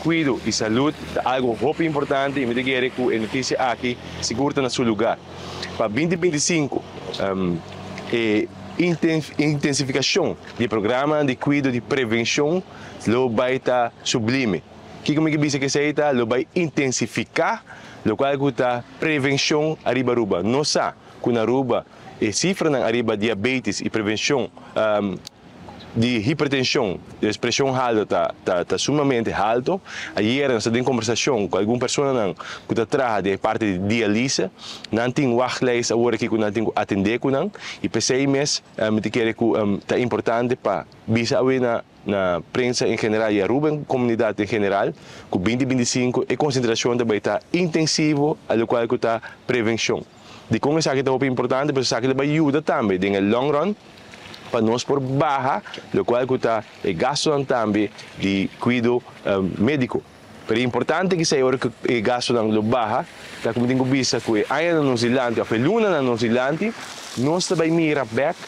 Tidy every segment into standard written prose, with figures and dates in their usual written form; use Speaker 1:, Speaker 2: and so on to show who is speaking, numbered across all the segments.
Speaker 1: cuido e saúde é algo muito importante e me dizer que a notícia aqui segura no seu lugar. Para 2025, intensificação do programa de cuido de prevenção vai estar sublime. O que eu dizer que se vai intensificar, o qual está prevenção arriba. Nossa, com a Aruba, a cifra na arriba diabetes e prevenção de hipertensão, de expressão alta, está sumamente alto. Ayer nós tivemos conversação com alguma pessoa que está atrás da parte de diálise, não tem wachtlijst agora que não tem atender com não, e pensei mesmo que é importante para visar na prensa em geral e a Aruba comunidade em geral, que 2025 a concentração vai estar intensivo, a qual está prevenção. De como isso aqui é muito importante, porque isso aqui vai ajudar também no long run para nós por baixar, o qual está o gasto também de cuidado médico. Pero é importante que seja hora que o gasto não baixa, tá como tenho visto que aí na Nova Zelândia, a luna na Nova Zelândia, nós também mira back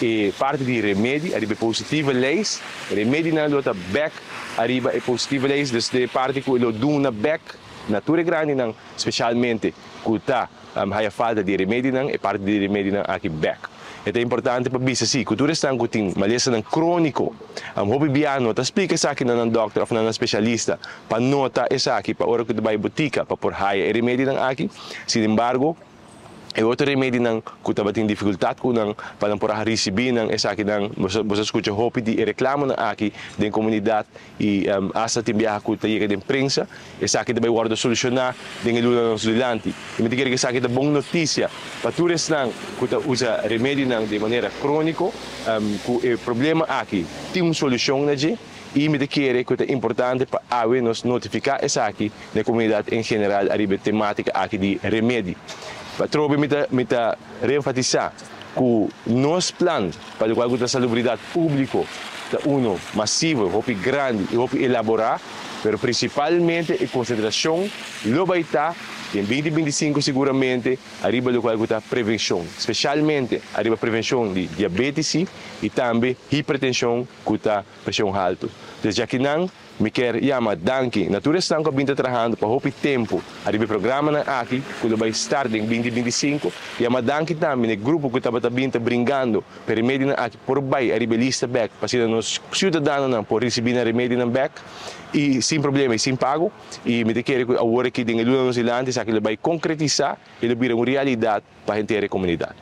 Speaker 1: e parte de remédio, arriba positiva leis, remédio na luta back, arriba é positiva leis, desde parte que o duna back, natura grande não, especialmente que está a falta de remédio não, é parte de remédio não aqui back. É importante para ver se cultura está com maleza crônico. Hobby biano, está explica isso aqui na doctor ou na especialista para nota isso aqui para hora que vai botica para por high remédio não aqui. Sin embargo, é outro remédio não que estava tendo dificuldade com não para por receber não isso aqui não você escuta hobby de reclamo não aqui da comunidade e essa tem viajar com a da imprensa isso aqui vai guardar solucionar dengan lula Zelândia e me diga que isso aqui é boa notícia para todos não que usa remédio não de maneira crônica o problema aqui tem uma solução né e me dizer que é importante para nos notificar isso aqui na comunidade em geral a temática aqui de remédio. Patrobe me reenfatizar que nosso plano para o qual a salubridade pública é massivo, grande e elaborar, mas principalmente a concentração vai estar em 2025 seguramente arriba do qual a prevenção, especialmente arriba a prevenção de diabetes e também hipertensão que está pressão alta. Desde aqui não me quer chamar danke. Natureza estão com trabalhando para o tempo. Arriba o programa aqui, que vai estar em 2025. E chama danke também no grupo que estava brincando para remédio aqui por baixo, arriba lista back, para ser nos cidadãos por receber remédio na back e sem problema e sem pago. E me quer que agora que tem Nova Zelândia, isso aqui vai concretizar e vai virar uma realidade para a inteira comunidade.